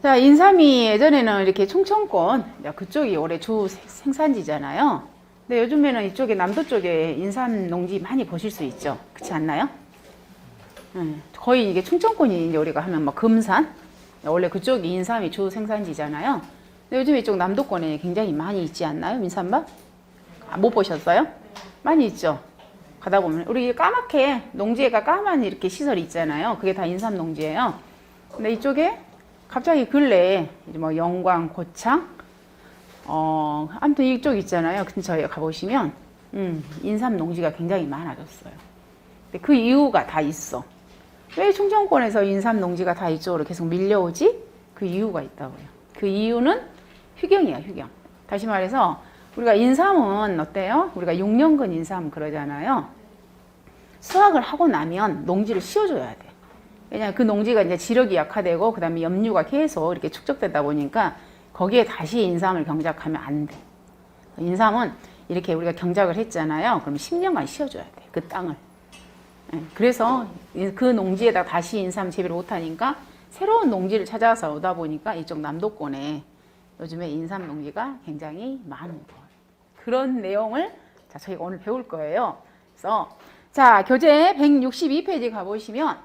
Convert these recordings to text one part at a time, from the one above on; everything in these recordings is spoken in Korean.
자, 인삼이 예전에는 이렇게 충청권, 그쪽이 올해 주 생산지잖아요. 근데 요즘에는 이쪽에 남도 쪽에 인삼 농지 많이 보실 수 있죠. 그렇지 않나요? 거의 이게 충청권이 이제 우리가 하면 뭐 금산, 원래 그쪽이 인삼이 주 생산지잖아요. 근데 요즘 이쪽 남도권에 굉장히 많이 있지 않나요? 인삼밭? 아, 못 보셨어요? 많이 있죠. 가다 보면 우리 까맣게 농지에가 까만 이렇게 시설이 있잖아요. 그게 다 인삼 농지예요. 근데 이쪽에 갑자기 근래에 뭐 영광, 고창, 아무튼 이쪽 있잖아요. 근처에 가보시면 인삼 농지가 굉장히 많아졌어요. 근데 그 이유가 다 있어. 왜 충청권에서 인삼 농지가 다 이쪽으로 계속 밀려오지? 그 이유가 있다고요. 그 이유는 휴경이야, 휴경. 다시 말해서 우리가 인삼은 어때요? 우리가 6년근 인삼 그러잖아요. 수확을 하고 나면 농지를 씌워줘야 돼. 왜냐하면 그 농지가 이제 지력이 약화되고 그 다음에 염류가 계속 이렇게 축적되다 보니까 거기에 다시 인삼을 경작하면 안 돼. 인삼은 이렇게 우리가 경작을 했잖아요. 그럼 10년간 씌워줘야 돼. 그 땅을. 그래서 그 농지에다 다시 인삼 재배를 못하니까 새로운 농지를 찾아서 오다 보니까 이쪽 남도권에 요즘에 인삼 농지가 굉장히 많은 거예요. 그런 내용을 자, 저희가 오늘 배울 거예요. 그래서 자, 교재 162페이지 가보시면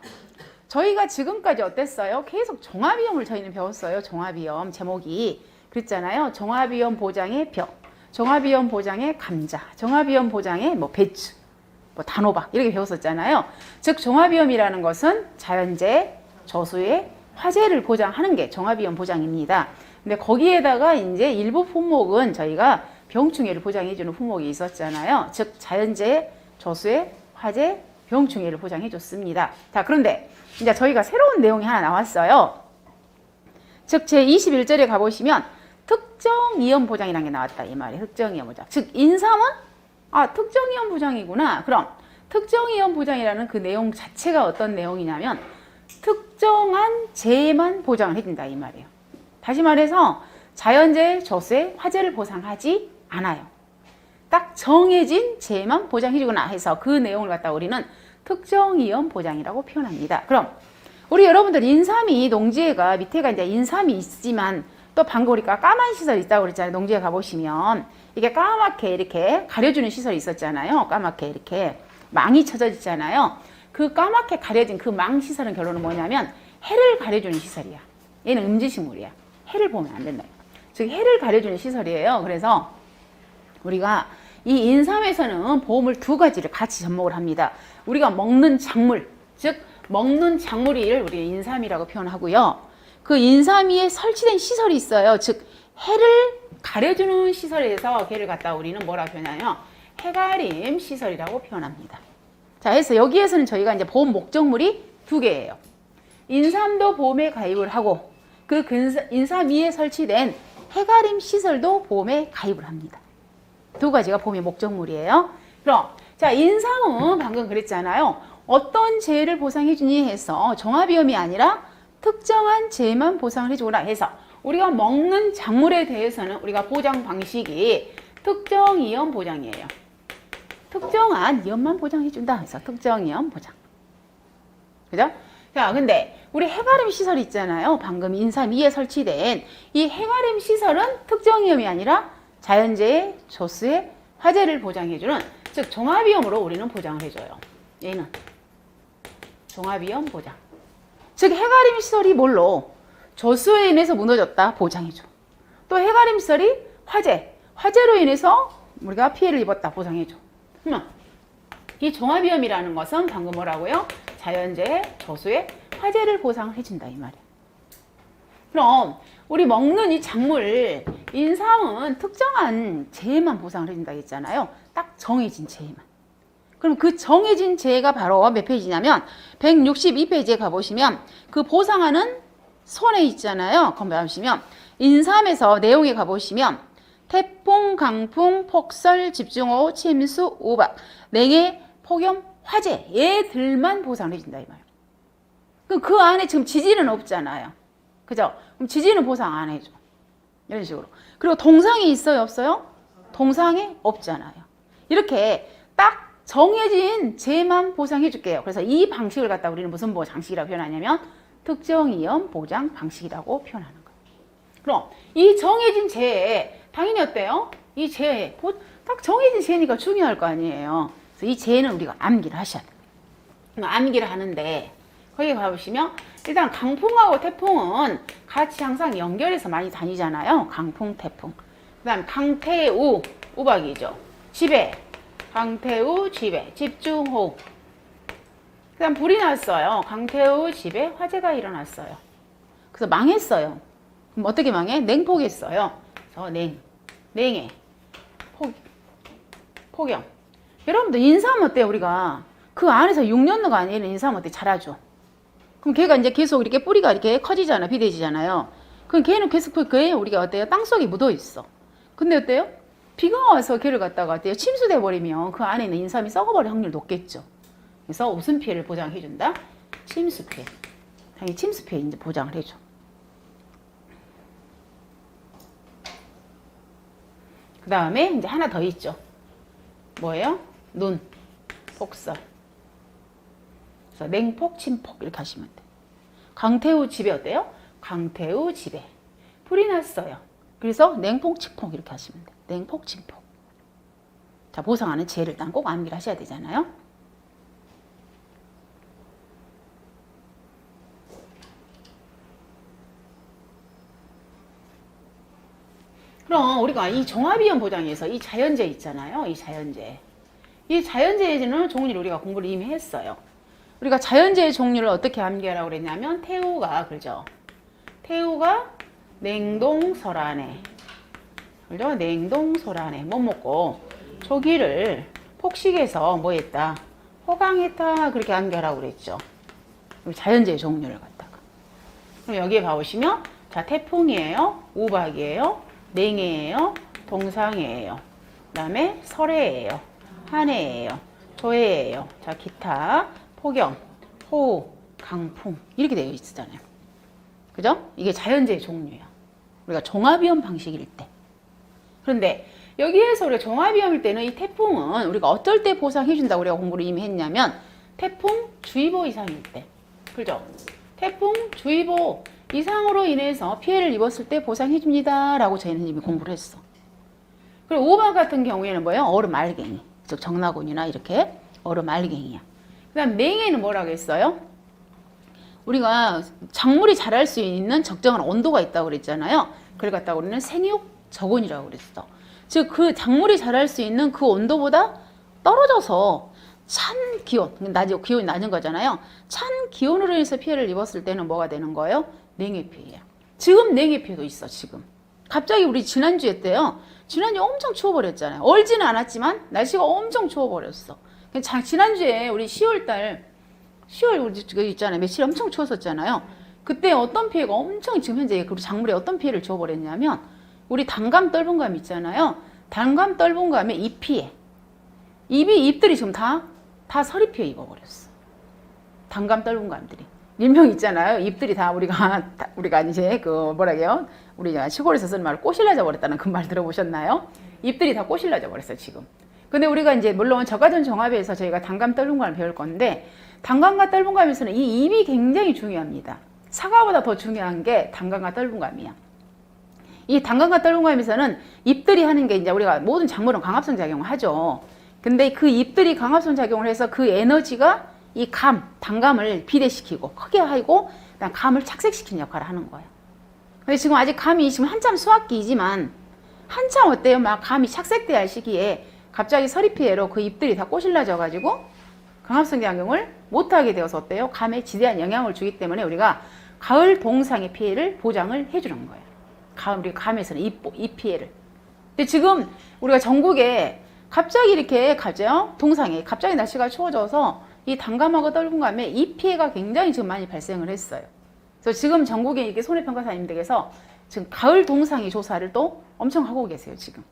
저희가 지금까지 어땠어요? 계속 종합위험을 저희는 배웠어요. 종합위험 제목이 그랬잖아요. 종합위험 보장의 벼, 종합위험 보장의 감자, 종합위험 보장의 뭐 배추, 뭐 단호박 이렇게 배웠었잖아요. 즉 종합위험이라는 것은 자연재해, 저수해, 화재를 보장하는 게 종합위험 보장입니다. 근데 거기에다가 이제 일부 품목은 저희가 병충해를 보장해주는 품목이 있었잖아요. 즉 자연재해, 저수해, 화재, 병충해를 보장해줬습니다. 자, 그런데 이제 저희가 새로운 내용이 하나 나왔어요. 즉 제21절에 가보시면 특정위험 보장이라는 게 나왔다 이 말이에요. 특정위험 보장. 즉 인삼은 특정위험 보장이구나. 그럼 특정위험 보장이라는 그 내용 자체가 어떤 내용이냐면 특정한 재해만 보장을 해준다 이 말이에요. 다시 말해서 자연재해, 저수해, 화재를 보상하지 않아요. 딱 정해진 재해만 보장해주거나 해서 그 내용을 갖다 우리는 특정위험 보장이라고 표현합니다. 그럼 우리 여러분들 인삼이 농지에가 밑에가 이제 인삼이 있지만 또 방금 우리가 까만 시설이 있다고 그랬잖아요. 농지에 가보시면 이게 까맣게 이렇게 가려주는 시설이 있었잖아요. 까맣게 이렇게 망이 쳐져 있잖아요. 그 까맣게 가려진 그 망 시설은 결론은 뭐냐면 해를 가려주는 시설이야. 얘는 음지식물이야. 해를 보면 안 된다. 즉 해를 가려주는 시설이에요. 그래서 우리가 이 인삼에서는 보험을 두 가지를 같이 접목을 합니다. 우리가 먹는 작물, 즉 먹는 작물을 우리 인삼이라고 표현하고요. 그 인삼 위에 설치된 시설이 있어요. 즉 해를 가려주는 시설에서 걔를 갖다 우리는 뭐라 표현하냐? 해가림 시설이라고 표현합니다. 자, 그래서 여기에서는 저희가 이제 보험 목적물이 두 개예요. 인삼도 보험에 가입을 하고 그 인삼 위에 설치된 해가림 시설도 보험에 가입을 합니다. 두 가지가 보험의 목적물이에요. 그럼 자, 인삼은 방금 그랬잖아요. 어떤 재해를 보상해주니 해서 종합위험이 아니라 특정한 재해만 보상을 해주거나 해서 우리가 먹는 작물에 대해서는 우리가 보장 방식이 특정위험 보장이에요. 특정한 위험만 보장해준다 해서 특정위험 보장. 그죠? 자, 근데 우리 해가림 시설 있잖아요. 방금 인삼 위에 설치된 이 해가림 시설은 특정위험이 아니라 자연재해, 저수해, 화재를 보장해주는 즉 종합위험으로 우리는 보장을 해줘요. 얘는 종합위험 보장. 즉 해가림 시설이 뭘로? 저수에 인해서 무너졌다 보장해줘. 또 해가림 시설이 화재로 인해서 우리가 피해를 입었다 보상해줘. 이 종합위험이라는 것은 방금 뭐라고요? 자연재해, 저수해, 화재를 보상을 해준다 이 말이에요. 그럼 우리 먹는 이 작물 인삼은 특정한 재해만 보상을 해준다 했잖아요. 딱 정해진 재해만. 그럼 그 정해진 재해가 바로 몇 페이지냐면 162페이지에 가보시면 그 보상하는 손에 있잖아요. 거기 보시면 인삼에서 내용에 가보시면 태풍, 강풍, 폭설, 집중호우, 침수, 우박, 냉해, 폭염, 화재 얘들만 보상을 해준다 이 말이에요. 그럼 그 안에 지금 지진은 없잖아요. 그죠? 그럼 지진은 보상 안 해줘. 이런 식으로. 그리고 동상이 있어요? 없어요? 동상이 없잖아요. 이렇게 딱 정해진 재해만 보상해 줄게요. 그래서 이 방식을 갖다 우리는 무슨 장식이라고 표현하냐면 특정위험 보장 방식이라고 표현하는 거예요. 그럼 이 정해진 재해 당연히 어때요? 이 재해 딱 정해진 재해니까 중요할 거 아니에요. 그래서 이 재해는 우리가 암기를 하셔야 돼요. 암기를 하는데 거기 가보시면 일단 강풍하고 태풍은 같이 항상 연결해서 많이 다니잖아요. 강풍, 태풍. 그 다음 강태우, 우박이죠. 지배, 강태우, 지배, 집중호우. 그 다음 불이 났어요. 강태우, 지배, 화재가 일어났어요. 그래서 망했어요. 그럼 어떻게 망해? 냉폭했어요. 그래서 냉해, 폭염. 여러분들 인사하면 어때요? 우리가 그 안에서 6년도가 아니라 인사하면 어때? 잘하죠. 그럼 걔가 이제 계속 이렇게 뿌리가 이렇게 커지잖아, 비대지잖아요. 그럼 걔는 계속 그에 우리가 어때요? 땅속에 묻어 있어. 근데 어때요? 비가 와서 걔를 갖다가 어때요? 침수돼 버리면 그 안에 있는 인삼이 썩어버릴 확률이 높겠죠. 그래서 무슨 피해를 보장해준다? 침수 피해. 당연히 침수 피해 이제 보장을 해줘. 그 다음에 이제 하나 더 있죠. 뭐예요? 눈, 폭설. 그래서 냉폭, 침폭 이렇게 하시면 돼. 강태우 지배 어때요? 강태우 지배. 불이 났어요. 그래서 냉폭, 침폭 이렇게 하시면 돼. 냉폭, 침폭. 자, 보상하는 재해를 일단 꼭 암기를 하셔야 되잖아요. 그럼 우리가 이 종합위험 보장에서 이 자연재해 있잖아요. 이 자연재해. 이 자연재해는 종류를 우리가 공부를 이미 했어요. 우리가 자연재해 종류를 어떻게 암기하라고 그랬냐면 태우가 그죠? 태우가 냉동설안에 그죠? 냉동설안에 못 먹고 조기를 폭식해서 뭐 했다? 호강했다 그렇게 암기하라고 그랬죠. 자연재해 종류를 갖다가. 그럼 여기에 봐보시면 자 태풍이에요. 우박이에요. 냉해예요. 동상해예요. 그 다음에 설해예요. 한해예요. 조해예요. 자 기타 폭염, 호우, 강풍 이렇게 되어 있잖아요. 그죠? 이게 자연재해 종류야. 우리가 종합위험 방식일 때. 그런데 여기에서 우리가 종합위험일 때는 이 태풍은 우리가 어떨 때 보상해준다고 우리가 공부를 이미 했냐면 태풍 주의보 이상일 때. 그죠? 태풍 주의보 이상으로 인해서 피해를 입었을 때 보상해줍니다. 라고 저희는 이미 공부를 했어. 그리고 우박 같은 경우에는 뭐예요? 얼음 알갱이. 즉 정나곤이나 이렇게 얼음 알갱이야. 그 다음 냉해는 뭐라고 했어요? 우리가 작물이 자랄 수 있는 적정한 온도가 있다고 그랬잖아요. 그걸 갖다가 우리는 생육 저온이라고 그랬어. 즉 그 작물이 자랄 수 있는 그 온도보다 떨어져서 찬 기온, 기온이 낮은 거잖아요. 찬 기온으로 인해서 피해를 입었을 때는 뭐가 되는 거예요? 냉해 피해야. 지금 냉해 피해도 있어, 지금. 갑자기 우리 지난주에 때요. 지난주에 엄청 추워버렸잖아요. 얼지는 않았지만 날씨가 엄청 추워버렸어. 지난주에 우리 10월 우리 있잖아요. 며칠 엄청 추웠었잖아요. 그때 어떤 피해가 엄청 지금 현재 우리 작물에 어떤 피해를 줘버렸냐면 우리 단감 떫은감 있잖아요. 단감 떫은감의 잎 피해. 잎들이 지금 다 서리 피해 입어버렸어. 단감 떫은감들이. 일명 있잖아요. 잎들이 다 우리가 이제 뭐라게요? 우리가 시골에서 쓰는 말 꼬실라져 버렸다는 그 말 들어보셨나요? 잎들이 다 꼬실라져 버렸어, 지금. 근데 우리가 이제 물론 저가전 종합에서 저희가 단감 떫은감을 배울 건데 단감과 떫은감에서는 이 잎이 굉장히 중요합니다. 사과보다 더 중요한 게 단감과 떫은감이야. 이 단감과 떫은감에서는 잎들이 하는 게 이제 우리가 모든 작물은 광합성 작용을 하죠. 근데 그 잎들이 광합성 작용을 해서 그 에너지가 이 단감을 비대시키고 크게 하고 감을 착색시키는 역할을 하는 거예요. 근데 지금 아직 감이 지금 한참 수확기이지만 한참 어때요? 막 감이 착색돼야 할 시기에 갑자기 서리 피해로 그 잎들이 다 꼬실라져 가지고 광합성 작용을 못하게 되어서 어때요? 감에 지대한 영향을 주기 때문에 우리가 가을 동상의 피해를 보장을 해주는 거예요. 우리 감에서는 잎 피해를. 근데 지금 우리가 전국에 갑자기 이렇게 가죠? 동상에 갑자기 날씨가 추워져서 이 단감하고 떫은감에 잎 피해가 굉장히 지금 많이 발생을 했어요. 그래서 지금 전국에 이게 손해평가사님들께서 지금 가을 동상의 조사를 또 엄청 하고 계세요, 지금.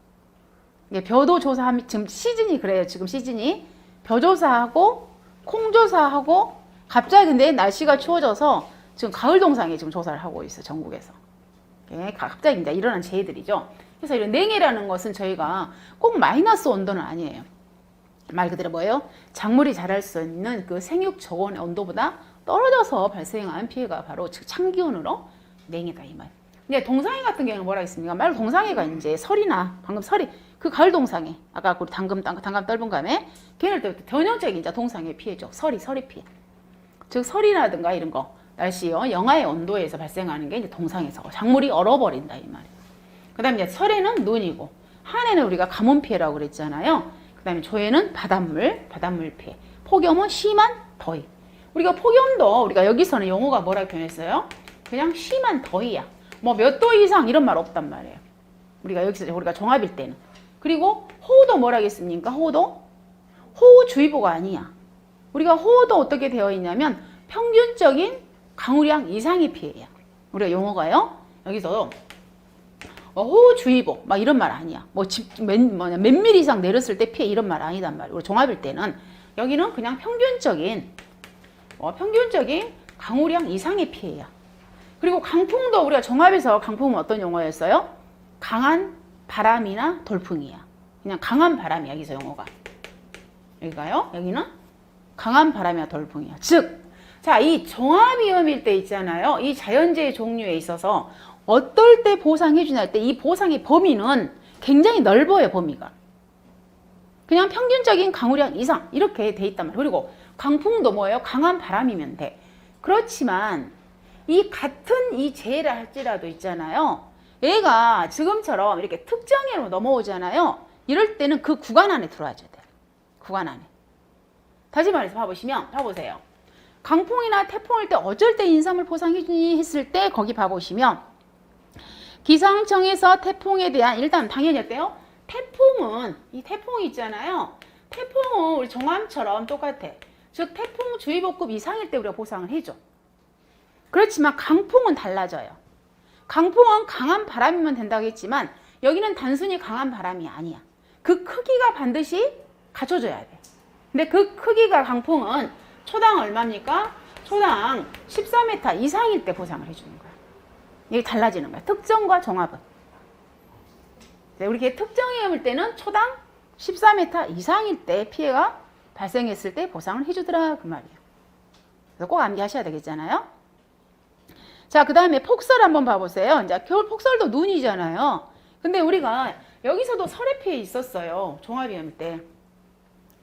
이게 벼도 조사하면 지금 시즌이 그래요, 지금 시즌이. 벼 조사하고 콩 조사하고 갑자기 근데 날씨가 추워져서 지금 가을 동상에 지금 조사를 하고 있어요, 전국에서. 갑자기 이제 일어난 재해들이죠. 그래서 이런 냉해라는 것은 저희가 꼭 마이너스 온도는 아니에요. 말 그대로 뭐예요? 작물이 자랄 수 있는 그 생육 저온의 온도보다 떨어져서 발생한 피해가 바로 찬기온으로 냉해다 이 말. 이제 동상해 같은 경우는 뭐라 했습니까? 말 동상해가 이제 설이나 방금 설이 그 가을 동상해 아까 그 당감 떫은 감에 걔네들 전형적인 이제 동상해 피해죠. 설이 피해. 즉 설이라든가 이런 거 날씨요 영하의 온도에서 발생하는 게 이제 동상에서 작물이 얼어버린다 이 말이에요. 그다음에 이제 설에는 눈이고 한에는 우리가 가뭄 피해라고 그랬잖아요. 그다음에 조에는 바닷물 피해. 폭염은 심한 더위. 우리가 폭염도 우리가 여기서는 용어가 뭐라고 표현했어요? 그냥 심한 더위야. 뭐 몇 도 이상 이런 말 없단 말이에요. 우리가 여기서 우리가 종합일 때는. 그리고 호우도 뭐라 하겠습니까? 호우도 호우주의보가 아니야. 우리가 호우도 어떻게 되어 있냐면 평균적인 강우량 이상의 피해야. 우리가 용어가요. 여기서 호우주의보 막 이런 말 아니야. 몇 밀 이상 내렸을 때 피해 이런 말 아니단 말이야. 우리 종합일 때는 여기는 그냥 평균적인 강우량 이상의 피해야. 그리고 강풍도 우리가 종합에서 강풍은 어떤 용어였어요? 강한 바람이나 돌풍이야. 그냥 강한 바람이야. 여기서 용어가. 여기가요. 여기는 강한 바람이나 돌풍이야. 즉, 자, 이 종합위험일 때 있잖아요. 이 자연재해 종류에 있어서 어떨 때 보상해주냐 할 때 이 보상의 범위는 굉장히 넓어요. 범위가. 그냥 평균적인 강우량 이상 이렇게 돼 있단 말이에요. 그리고 강풍도 뭐예요? 강한 바람이면 돼. 그렇지만 이 같은 이 재해를 할지라도 있잖아요. 얘가 지금처럼 이렇게 특정해로 넘어오잖아요. 이럴 때는 그 구간 안에 들어와줘야 돼요. 구간 안에. 다시 말해서 봐보세요. 강풍이나 태풍일 때 어쩔 때 인삼을 보상해주니 했을 때 거기 봐보시면 기상청에서 태풍에 대한 일단 당연히 어때요? 이 태풍이 있잖아요. 태풍은 우리 종암처럼 똑같아. 즉 태풍주의보급 이상일 때 우리가 보상을 해줘. 그렇지만 강풍은 달라져요. 강풍은 강한 바람이면 된다고 했지만 여기는 단순히 강한 바람이 아니야. 그 크기가 반드시 갖춰줘야 돼. 근데 그 크기가 강풍은 초당 얼마입니까? 초당 14m 이상일 때 보상을 해주는 거야. 이게 달라지는 거야. 특정과 종합은. 우리 특정위험일 때는 초당 14m 이상일 때 피해가 발생했을 때 보상을 해주더라 그 말이에요. 그래서 꼭 암기하셔야 되겠잖아요. 자, 그 다음에 폭설 한번 봐보세요. 이제 겨울 폭설도 눈이잖아요. 근데 우리가 여기서도 설의 피해 있었어요. 종합위험 때.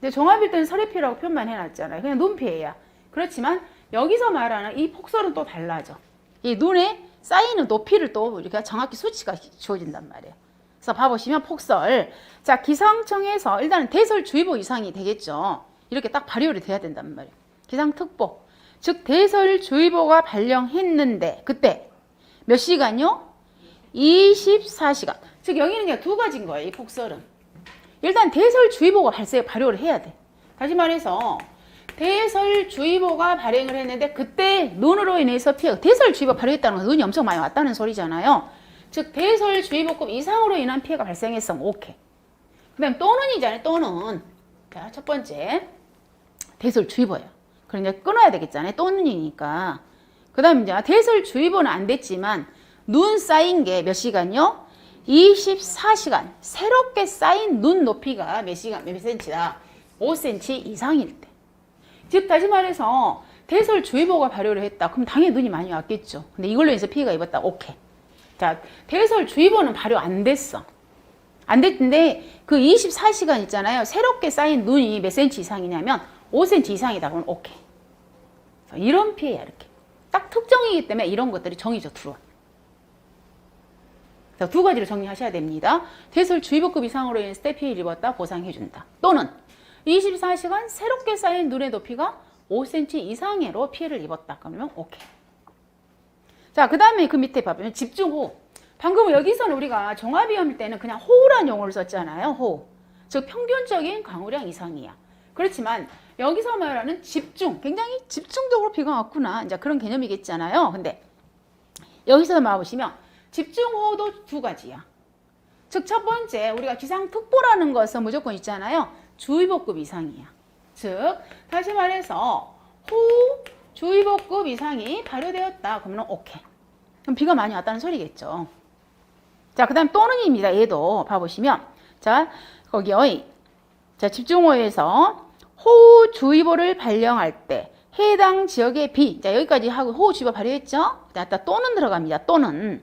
근데 종합일 때는 설의 피해라고 표현만 해놨잖아요. 그냥 눈 피해야. 그렇지만 여기서 말하는 이 폭설은 또 달라져. 이 눈에 쌓이는 높이를 또 우리가 정확히 수치가 주어진단 말이에요. 그래서 봐보시면 폭설. 자, 기상청에서 일단은 대설주의보 이상이 되겠죠. 이렇게 딱 발효를 돼야 된단 말이에요. 기상특보. 즉 대설주의보가 발령했는데 그때 몇 시간요? 24시간. 즉 여기는 그냥 두 가지인 거예요. 이 폭설은. 일단 대설주의보가 발효를 해야 돼. 다시 말해서 대설주의보가 발행을 했는데 그때 눈으로 인해서 대설주의보 발효했다는 건 눈이 엄청 많이 왔다는 소리잖아요. 즉 대설주의보급 이상으로 인한 피해가 발생했으면 오케이. 그 다음 또는이잖아요. 또는. 자, 첫 번째 대설주의보예요. 그럼 이제 끊어야 되겠잖아요. 또는이니까. 그 다음 이제 대설주의보는 안 됐지만 눈 쌓인 게 몇 시간요? 24시간. 새롭게 쌓인 눈 높이가 몇 cm다? 5cm 이상일 때. 즉 다시 말해서 대설주의보가 발효를 했다. 그럼 당연히 눈이 많이 왔겠죠. 근데 이걸로 인해서 피해가 입었다. 오케이. 자, 대설주의보는 발효 안 됐어. 안 됐는데 그 24시간 있잖아요. 새롭게 쌓인 눈이 몇 cm 이상이냐면 5cm 이상이다. 그러면 오케이. 이런 피해야 이렇게. 딱 특정이기 때문에 이런 것들이 정의적 들어와. 두 가지를 정리하셔야 됩니다. 대설주의보급 이상으로 인해서 때 피해를 입었다. 보상해준다. 또는 24시간 새롭게 쌓인 눈의 높이가 5cm 이상으로 피해를 입었다. 그러면 오케이. 자, 그 다음에 그 밑에 봐보면 집중호우. 방금 여기서는 우리가 종합위험일 때는 그냥 호우라는 용어를 썼잖아요. 호우. 즉 평균적인 강우량 이상이야. 그렇지만 여기서 말하는 집중, 굉장히 집중적으로 비가 왔구나. 이제 그런 개념이겠잖아요. 근데 여기서 봐보시면 집중호우도 두 가지야. 즉 첫 번째 우리가 기상특보라는 것은 무조건 있잖아요. 주의보급 이상이야. 즉 다시 말해서 호우주의보급 이상이 발효되었다. 그러면 오케이. 그럼 비가 많이 왔다는 소리겠죠. 자, 그 다음 또는입니다. 얘도 봐보시면 자 거기요. 자, 집중호우에서 호우주의보를 발령할 때 해당 지역의 비, 자 여기까지 하고 호우주의보 발효했죠. 자, 또는 들어갑니다. 또는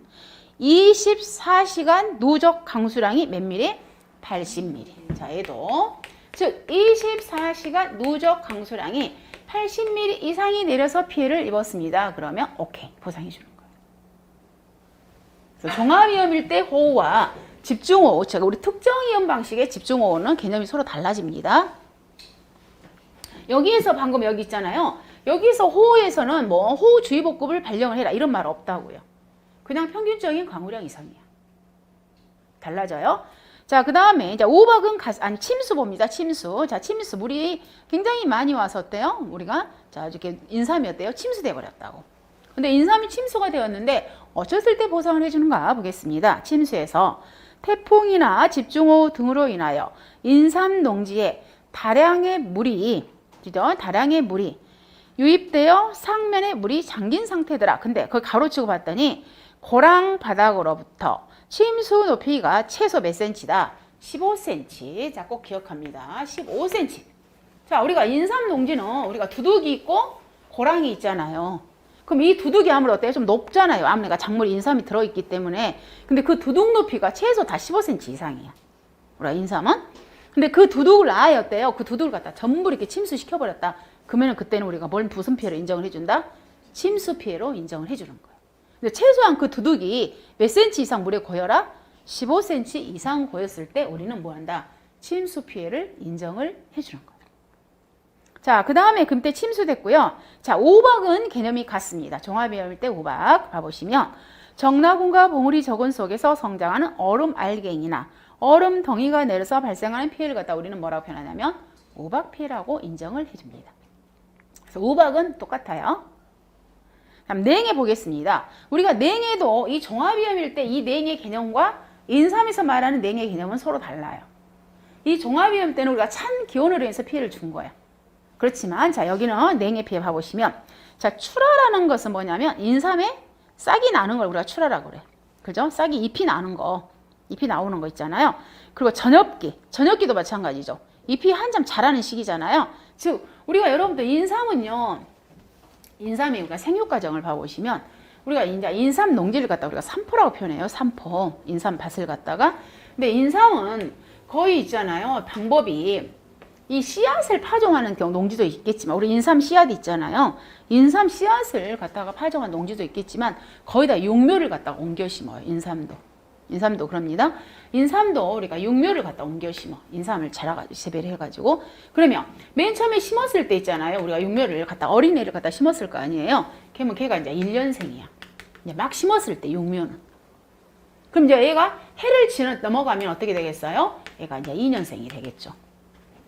24시간 누적 강수량이 몇 미리? 80mm. 자, 얘도 즉 24시간 누적 강수량이 80mm 이상이 내려서 피해를 입었습니다. 그러면 오케이, 보상해 주는 거예요. 그래서 종합위험일 때 호우와 집중호우, 제가 우리 특정위험 방식의 집중호우는 개념이 서로 달라집니다. 여기에서 방금 여기 있잖아요. 여기서 호우에서는 뭐 호우주의보급을 발령을 해라 이런 말 없다고요. 그냥 평균적인 강우량 이상이야. 달라져요. 자, 그 다음에 이제 오박은 침수 봅니다. 침수. 자, 침수 물이 굉장히 많이 와서 어때요? 우리가 자 이렇게 인삼이 어때요? 침수돼 버렸다고. 근데 인삼이 침수가 되었는데 어쩌을 때 보상을 해주는가 보겠습니다. 침수에서 태풍이나 집중호우 등으로 인하여 인삼 농지에 다량의 물이 유입되어 상면에 물이 잠긴 상태더라. 근데 그걸 가로치고 봤더니 고랑 바닥으로부터 침수 높이가 최소 몇 cm다? 15cm. 자, 꼭 기억합니다. 15cm. 자, 우리가 인삼 농지는 우리가 두둑이 있고 고랑이 있잖아요. 그럼 이 두둑이 아무리 어때요? 좀 높잖아요. 아무래가 작물 인삼이 들어있기 때문에. 근데 그 두둑 높이가 최소 다 15cm 이상이야. 우리가 인삼은. 근데 그 두둑을 아예 어때요? 그 두둑을 갖다 전부 이렇게 침수시켜버렸다. 그러면 그때는 우리가 무슨 피해로 인정을 해준다? 침수 피해로 인정을 해주는 거예요. 근데 최소한 그 두둑이 몇 cm 이상 물에 고여라? 15cm 이상 고였을 때 우리는 뭐 한다? 침수 피해를 인정을 해주는 거예요. 자, 그 다음에 금때 침수됐고요. 자, 오박은 개념이 같습니다. 종합위험일 때 오박 봐보시면 정나군과 봉우리 저군 속에서 성장하는 얼음 알갱이나 얼음 덩이가 내려서 발생하는 피해를 갖다 우리는 뭐라고 표현하냐면 오박 피해라고 인정을 해줍니다. 그래서 오박은 똑같아요. 다음 냉해 보겠습니다. 우리가 냉해도 이 종합위험일 때 이 냉해 개념과 인삼에서 말하는 냉해 개념은 서로 달라요. 이 종합위험 때는 우리가 찬 기온으로 인해서 피해를 준 거예요. 그렇지만 자, 여기는 냉해 피해 봐보시면 자, 출하라는 것은 뭐냐면 인삼에 싹이 나는 걸 우리가 출하라고 그래. 그죠? 싹이 잎이 나는 거, 잎이 나오는 거 있잖아요. 그리고 전엽기도 마찬가지죠. 잎이 한참 자라는 시기잖아요. 즉 우리가 여러분들 인삼은요, 인삼의 우리가 생육 과정을 봐보시면 우리가 이제 인삼 농지를 갖다 우리가 산포라고 표현해요. 산포, 인삼 밭을 갖다가. 근데 인삼은 거의 있잖아요. 방법이 이 씨앗을 파종하는 농지도 있겠지만 우리 인삼 씨앗이 있잖아요. 인삼 씨앗을 갖다가 파종한 농지도 있겠지만 거의 다 육묘를 갖다가 옮겨 심어요. 인삼도 그럽니다. 인삼도 우리가 육묘를 갖다 옮겨 심어. 인삼을 자라가지고 재배를 해가지고. 그러면 맨 처음에 심었을 때 있잖아요. 우리가 육묘를 갖다 어린애를 갖다 심었을 거 아니에요. 그러면 걔가 이제 1년생이야. 이제 막 심었을 때 육묘는. 그럼 이제 얘가 해를 넘어가면 어떻게 되겠어요? 얘가 이제 2년생이 되겠죠.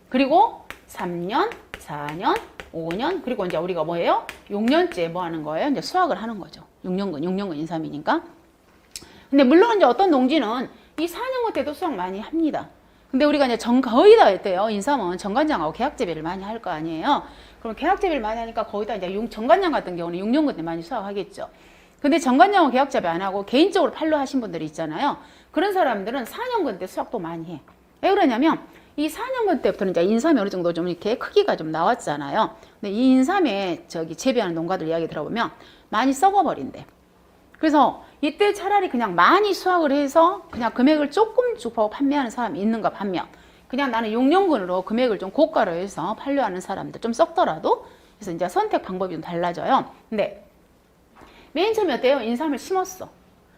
그리고 3년, 4년, 5년, 그리고 이제 우리가 뭐예요? 6년째 뭐 하는 거예요? 이제 수확을 하는 거죠. 6년근 인삼이니까. 근데 물론 이제 어떤 농지는 이 4년근 때도 수확 많이 합니다. 근데 우리가 이제 거의 다 했대요. 인삼은 정관장하고 계약재배를 많이 할 거 아니에요. 그럼 계약재배를 많이 하니까 거의 다 이제 정관장 같은 경우는 6년근 때 많이 수확하겠죠. 근데 정관장하고 계약재배 안 하고 개인적으로 팔로 하신 분들이 있잖아요. 그런 사람들은 4년근 때 수확도 많이 해. 왜 그러냐면 이 4년근 때부터는 이제 인삼이 어느 정도 좀 이렇게 크기가 좀 나왔잖아요. 근데 이 인삼에 재배하는 농가들 이야기 들어보면 많이 썩어버린대. 그래서 이때 차라리 그냥 많이 수확을 해서 그냥 금액을 조금 주고 판매하는 사람이 있는가 반면 그냥 나는 6년근으로 금액을 좀 고가로 해서 판매하는 사람들 좀 썩더라도 그래서 이제 선택 방법이 좀 달라져요. 근데 맨 처음에 어때요? 인삼을 심었어.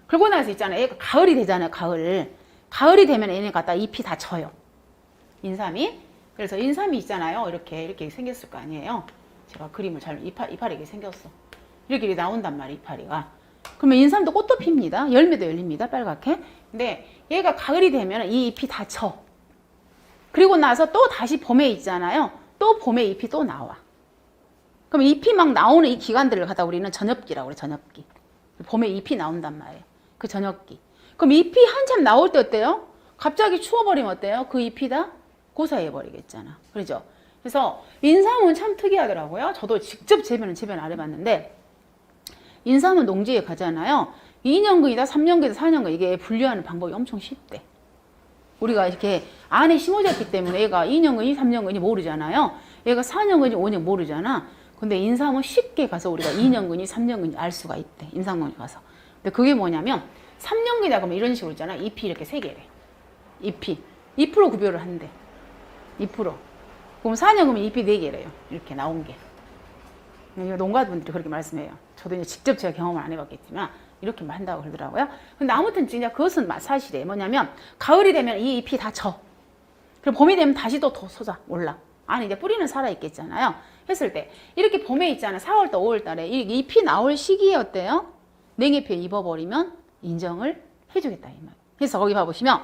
그러고 나서 있잖아요. 얘가 가을이 되잖아요. 가을이 되면 얘네 갖다 잎이 다 져요. 인삼이. 그래서 인삼이 있잖아요. 이렇게 생겼을 거 아니에요. 제가 그림을 이파리 이렇게 생겼어. 이렇게 나온단 말이에요. 이파리가. 그러면 인삼도 꽃도 핍니다. 열매도 열립니다. 빨갛게. 근데 얘가 가을이 되면 이 잎이 다 져. 그리고 나서 또 다시 봄에 있잖아요. 또 봄에 잎이 또 나와. 그럼 잎이 막 나오는 이 기간들을 갖다 우리는 전엽기라고 그래. 전엽기. 봄에 잎이 나온단 말이에요. 그 전엽기. 그럼 잎이 한참 나올 때 어때요? 갑자기 추워버리면 어때요? 그 잎이 다 고사해버리겠잖아. 그렇죠? 그래서 인삼은 참 특이하더라고요. 저도 직접 재배는 안 해봤는데 인삼은 농지에 가잖아요. 2년근이다, 3년근이다, 4년근 이게 분류하는 방법이 엄청 쉽대. 우리가 이렇게 안에 심어졌기 때문에 얘가 2년근이, 3년근이 모르잖아요. 얘가 4년근이, 5년 모르잖아. 근데 인삼은 쉽게 가서 우리가 2년근이, 3년근이 알 수가 있대. 인삼군에 가서. 근데 그게 뭐냐면 3년기다 그러면 이런 식으로 있잖아. EP 이렇게 3개래. EP. 2% 구별을 한대. 2%. 그럼 4년 그러면 EP 4개래요. 이렇게 나온 게. 농가분들이 그렇게 말씀해요. 저도 이제 직접 제가 경험을 안 해봤겠지만 이렇게 한다고 그러더라고요. 근데 아무튼 진짜 그것은 사실이에요. 뭐냐면 가을이 되면 이 잎이 다 져. 그리고 봄이 되면 다시 또 솟아 올라. 안에 이제 뿌리는 살아 있겠잖아요. 했을 때 이렇게 봄에 있잖아요. 4월달, 5월달에 이 잎이 나올 시기에 어때요? 냉해피해 입어버리면 인정을 해주겠다 이 말. 그래서 거기 봐보시면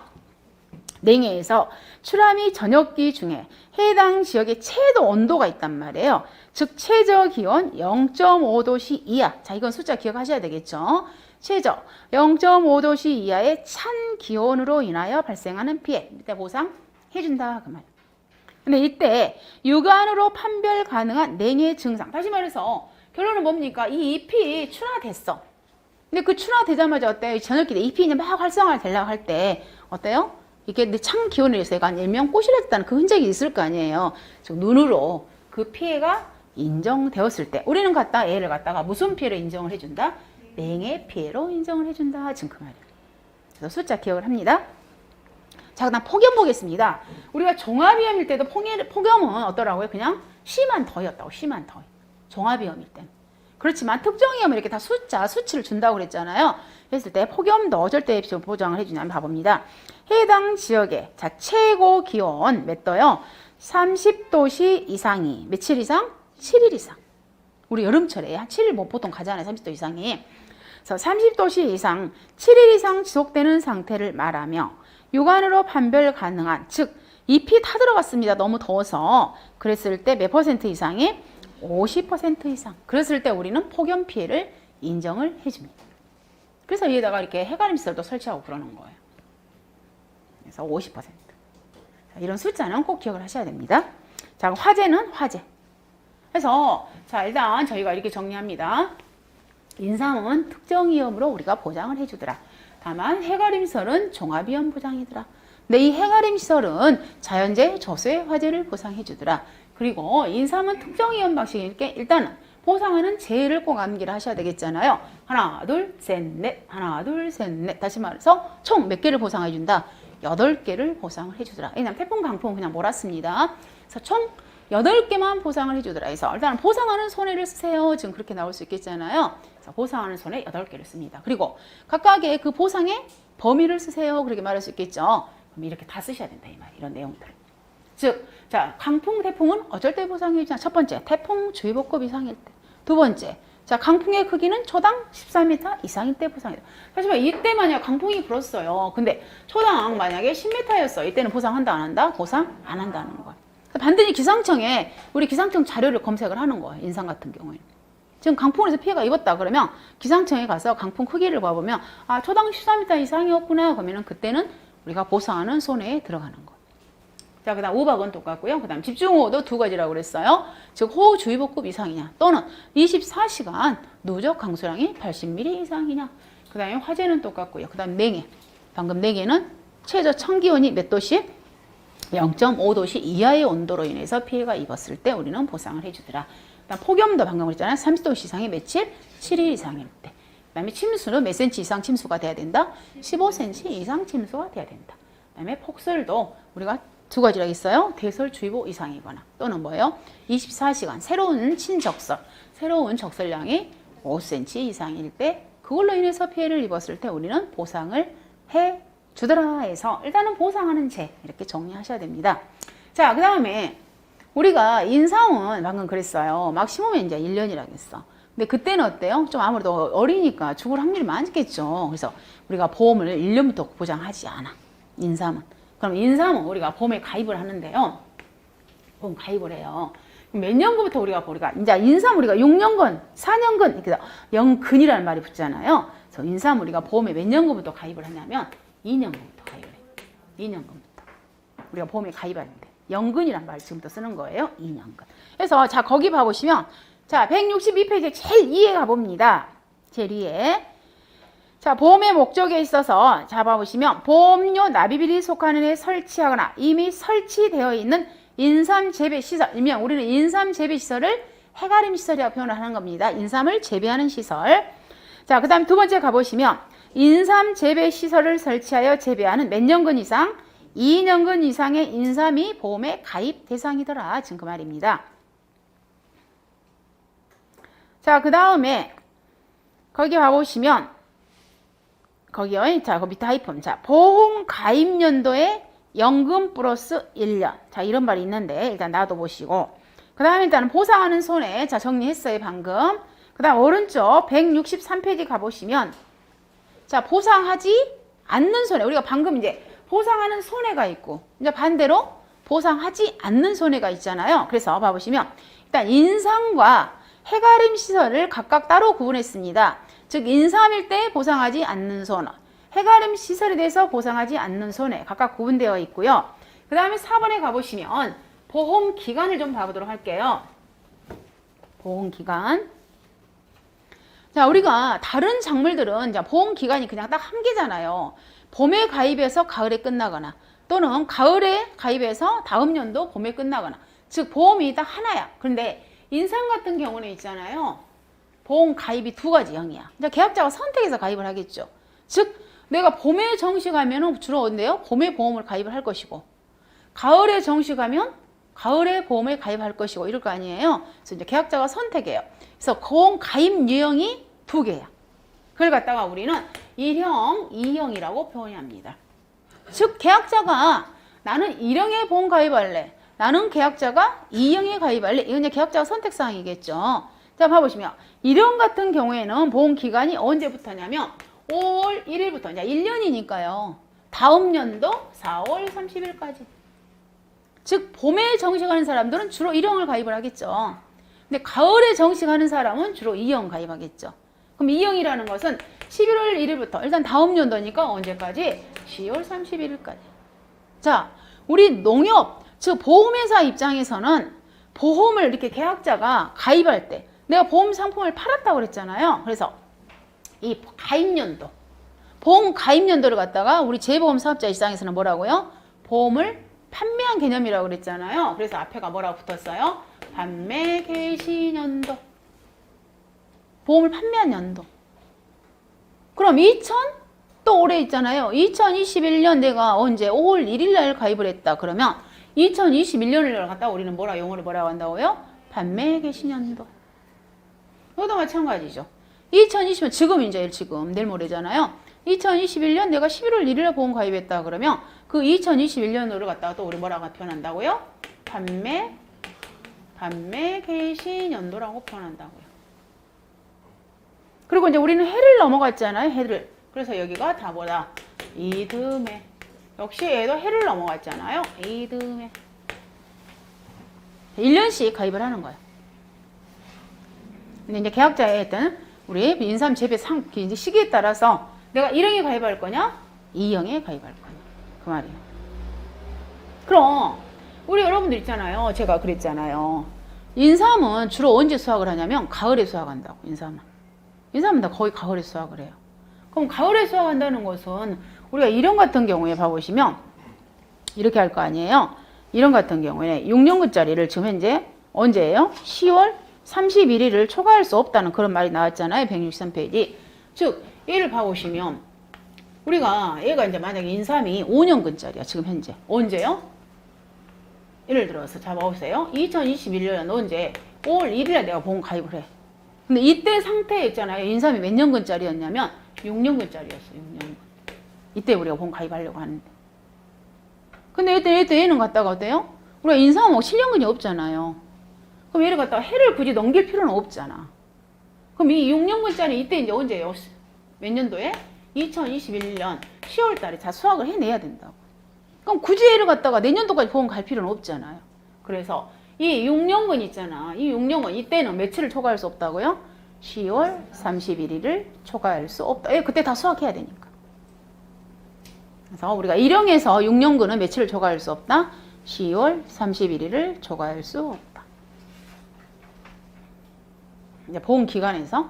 냉해에서 출하미 전역기 중에 해당 지역의 최저 온도가 있단 말이에요. 즉 최저 기온 0.5도씨 이하. 자, 이건 숫자 기억하셔야 되겠죠. 최저 0.5도씨 이하의 찬 기온으로 인하여 발생하는 피해. 이때 보상해준다 그 말. 근데 이때 육안으로 판별 가능한 냉해 증상. 다시 말해서 결론은 뭡니까? 이 잎이 출하됐어. 근데 그 출하되자마자 어때요? 저녁 때 잎이 이제 막 활성화를 되려고 할 때 어때요? 이게 찬 기온에 의해서 얘가 일명 꼬실했다는 그 흔적이 있을 거 아니에요. 즉 눈으로 그 피해가 인정되었을 때 우리는 얘를 갖다가 무슨 피해로 인정을 해준다? 냉해 피해로 인정을 해준다. 지금 그 말이에요. 그래서 숫자 기억을 합니다. 자, 그다음 폭염 보겠습니다. 우리가 종합위험일 때도 폭염은 어떠라고요? 그냥 심한 더위였다고. 심한 더위. 종합위험일 때는. 그렇지만 특정위험은 이렇게 다 수치를 준다고 그랬잖아요. 했을 때 폭염도 어쩔 때 보장을 해주냐면 봐봅니다. 해당 지역의 자 최고 기온 몇 도요? 30도씨 이상이 며칠 이상? 7일 이상. 우리 여름철에 한 7일 뭐 보통 가잖아요. 30도 이상이. 그래서 30도씨 이상 7일 이상 지속되는 상태를 말하며 육안으로 판별 가능한 즉 잎이 타 들어갔습니다. 너무 더워서 그랬을 때 몇 퍼센트 이상이? 50% 이상. 그랬을 때 우리는 폭염 피해를 인정을 해줍니다. 그래서 여기다가 이렇게 해가림시설도 설치하고 그러는 거예요. 그래서 50%. 자, 이런 숫자는 꼭 기억을 하셔야 됩니다. 자, 화재는 화재. 그래서 자 일단 저희가 이렇게 정리합니다. 인삼은 특정 위험으로 우리가 보장을 해주더라. 다만 해가림시설은 종합위험 보장이더라. 근데 이 해가림시설은 자연재해, 조수의 화재를 보상해주더라. 그리고 인삼은 특정 위험 방식이니까 일단은 보상하는 재해를 꼭 암기를 하셔야 되겠잖아요. 하나, 둘, 셋, 넷. 하나, 둘, 셋, 넷. 다시 말해서 총 몇 개를 보상해준다? 8개를 보상을 해주더라. 왜냐면 태풍, 강풍은 그냥 몰았습니다. 그래서 총 8개만 보상을 해주더라. 그래서 일단 보상하는 손해를 쓰세요. 지금 그렇게 나올 수 있겠잖아요. 그래서 보상하는 손해 8개를 씁니다. 그리고 각각의 그 보상의 범위를 쓰세요. 그렇게 말할 수 있겠죠. 그럼 이렇게 다 쓰셔야 된다. 이 말. 이런 내용들. 즉, 자, 강풍, 태풍은 어쩔 때 보상해주냐? 첫 번째, 태풍 주의보급 이상일 때. 두 번째, 자, 강풍의 크기는 초당 14m 이상일 때 보상해요. 하지만 이때 만약 강풍이 불었어요. 근데 초당 만약에 10m였어. 이때는 보상한다, 안 한다? 보상 안 한다는 거예요. 반드시 기상청에 우리 기상청 자료를 검색을 하는 거예요. 인삼 같은 경우에는. 지금 강풍에서 피해가 입었다 그러면 기상청에 가서 강풍 크기를 봐보면 아, 초당 14m 이상이었구나. 그러면 그때는 우리가 보상하는 손해에 들어가는 거예요. 자, 그 다음 우박은 똑같고요. 그 다음 집중호우도 두 가지라고 그랬어요. 즉 호우주의보급 이상이냐 또는 24시간 누적 강수량이 80mm 이상이냐. 그 다음에 화재는 똑같고요. 그 다음 냉해. 방금 냉해는 최저 청기온이 몇 도씨? 0.5도씨 이하의 온도로 인해서 피해가 입었을 때 우리는 보상을 해주더라. 그다음 폭염도 방금 그랬잖아요. 30도씨 이상이 며칠? 7일 이상일 때. 그 다음에 침수는 몇 cm 이상 침수가 돼야 된다? 15cm 이상 침수가 돼야 된다. 그 다음에 폭설도 우리가 두 가지가 있어요. 대설주의보 이상이거나 또는 뭐예요? 24시간 새로운 친적설, 새로운 적설량이 5cm 이상일 때 그걸로 인해서 피해를 입었을 때 우리는 보상을 해주더라 해서 일단은 보상하는 재 이렇게 정리하셔야 됩니다. 자, 그 다음에 우리가 인삼은 방금 그랬어요. 막 심으면 이제 1년이라고 했어. 근데 그때는 어때요? 좀 아무래도 어리니까 죽을 확률이 많겠죠. 그래서 우리가 보험을 1년부터 보장하지 않아. 인삼은. 그럼 인삼은 우리가 보험에 가입을 하는데요. 보험 가입을 해요. 몇 년부터 우리가 이제 인삼 우리가 6년근, 4년근 이렇게 영근이라는 말이 붙잖아요. 그래서 인삼 우리가 보험에 몇 년부터 가입을 하냐면 2년부터 가입을 해요. 2년부터 우리가 보험에 가입하는데 영근이란 말 지금부터 쓰는 거예요. 2년근. 그래서 자 거기 봐보시면 자 162페이지 제일 2에 가봅니다. 제일 2에 자, 보험의 목적에 있어서 잡아보시면 보험료 납입일이 속하는 에 설치하거나 이미 설치되어 있는 인삼 재배 시설, 일명 우리는 인삼 재배 시설을 해가림 시설이라고 표현을 하는 겁니다. 인삼을 재배하는 시설. 자, 그 다음 두 번째 가보시면 인삼 재배 시설을 설치하여 재배하는 몇 년근 이상? 2년근 이상의 인삼이 보험의 가입 대상이더라. 지금 그 말입니다. 자, 그 다음에 거기 가보시면 거기요. 자, 그 밑에 하이폰. 자, 보험 가입 연도에 연금 플러스 1년. 자, 이런 말이 있는데 일단 놔둬보시고 그 다음에 일단은 보상하는 손해. 자, 정리했어요 방금. 그 다음 오른쪽 163페이지 가보시면 자, 보상하지 않는 손해. 우리가 방금 이제 보상하는 손해가 있고 이제 반대로 보상하지 않는 손해가 있잖아요. 그래서 봐보시면 일단 인삼과 해가림 시설을 각각 따로 구분했습니다. 즉 인삼일 때 보상하지 않는 손해, 해가림 시설에 대해서 보상하지 않는 손해 각각 구분되어 있고요. 그 다음에 4번에 가보시면 보험 기간을 좀 봐보도록 할게요. 보험 기간. 자, 우리가 다른 작물들은 보험 기간이 그냥 딱 한 개잖아요. 봄에 가입해서 가을에 끝나거나 또는 가을에 가입해서 다음 연도 봄에 끝나거나 즉 보험이 딱 하나야. 그런데 인삼 같은 경우는 있잖아요. 보험 가입이 두 가지 형이야. 이제 계약자가 선택해서 가입을 하겠죠. 즉 내가 봄에 정식하면 주로 언제요? 봄에 보험을 가입을 할 것이고 가을에 정식하면 가을에 보험을 가입할 것이고 이럴 거 아니에요. 그래서 이제 계약자가 선택해요. 그래서 보험 가입 유형이 두 개야. 그걸 갖다가 우리는 1형, 2형이라고 표현합니다. 즉 계약자가 나는 1형에 보험 가입할래. 나는 계약자가 2형에 가입할래. 이건 이제 계약자가 선택사항이겠죠. 자, 봐보시면 1형 같은 경우에는 보험 기간이 언제부터냐면 5월 1일부터 이제 1년이니까요. 다음 연도 4월 30일까지. 즉 봄에 정식하는 사람들은 주로 1형을 가입을 하겠죠. 근데 가을에 정식하는 사람은 주로 2형 가입하겠죠. 그럼 2형이라는 것은 11월 1일부터 일단 다음 연도니까 언제까지? 10월 31일까지. 자, 우리 농협, 즉 보험회사 입장에서는 보험을 이렇게 계약자가 가입할 때 내가 보험 상품을 팔았다고 그랬잖아요. 그래서 이 가입연도, 보험 가입연도를 갖다가 우리 재보험 사업자 입장에서는 뭐라고요? 보험을 판매한 개념이라고 그랬잖아요. 그래서 앞에가 뭐라고 붙었어요? 판매 개시년도. 보험을 판매한 연도. 그럼 2000? 또 올해 있잖아요. 2021년 내가 언제 5월 1일 날 가입을 했다. 그러면 2021년을 갖다가 우리는 영어로 뭐라고 한다고요? 판매 개시년도. 이것도 마찬가지죠. 2020년 지금 내일 모레잖아요. 2021년 내가 11월 1일에 보험 가입했다. 그러면 그 2021년으로 갖다가 또 우리 뭐라고 표현한다고요? 판매 개시년도라고 표현한다고요. 그리고 이제 우리는 해를 넘어갔잖아요. 해를. 그래서 여기가 다 뭐다? 이듬해. 역시 얘도 해를 넘어갔잖아요. 이듬해. 1년씩 가입을 하는 거예요. 근데 이제 계약자의 일단 우리 인삼 재배 이제 시기에 따라서 내가 1형에 가입할 거냐? 2형에 가입할 거냐? 그 말이에요. 그럼 우리 여러분들 있잖아요. 제가 그랬잖아요. 인삼은 주로 언제 수확을 하냐면 가을에 수확한다고. 인삼은 다 거의 가을에 수확을 해요. 그럼 가을에 수확한다는 것은 우리가 1형 같은 경우에 봐보시면 이렇게 할 거 아니에요. 1형 같은 경우에 6년근짜리를 지금 현재 언제예요? 10월 31일을 초과할 수 없다는 그런 말이 나왔잖아요. 163페이지. 즉 얘를 봐보시면 우리가 얘가 이제 만약에 인삼이 5년근짜리야. 지금 현재. 언제요? 예를 들어서 잡아보세요. 2021년 언제? 5월 1일에 내가 보험 가입을 해. 근데 이때 상태에 있잖아요. 인삼이 몇 년근짜리였냐면 6년근짜리였어. 6년근. 이때 우리가 보험 가입하려고 하는데. 근데 이때 얘는 갖다가 어때요? 우리가 인삼은 7년근이 없잖아요. 그럼 얘를 갖다가 해를 굳이 넘길 필요는 없잖아. 그럼 이 6년근짜리 이때 이제 언제예요? 몇 년도에? 2021년 10월 달에 다 수확을 해내야 된다고. 그럼 굳이 얘를 갖다가 내년도까지 보험 갈 필요는 없잖아요. 그래서 이 6년근 있잖아. 이 6년근 이때는 며칠을 초과할 수 없다고요? 10월 31일을 초과할 수 없다. 예, 그때 다 수확해야 되니까. 그래서 우리가 1형에서 6년근은 며칠을 초과할 수 없다? 10월 31일을 초과할 수 없다. 이제 보험 기간에서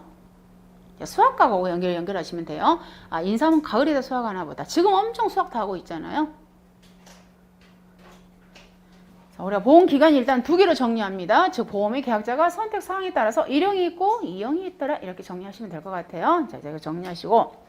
수확가하고 연결하시면 돼요. 아, 인삼은 가을에다 수확하나 보다. 지금 엄청 수확 다 하고 있잖아요. 자, 우리가 보험 기간이 일단 두 개로 정리합니다. 즉 보험의 계약자가 선택 사항에 따라서 1형이 있고 2형이 있더라. 이렇게 정리하시면 될 것 같아요. 자, 이제 정리하시고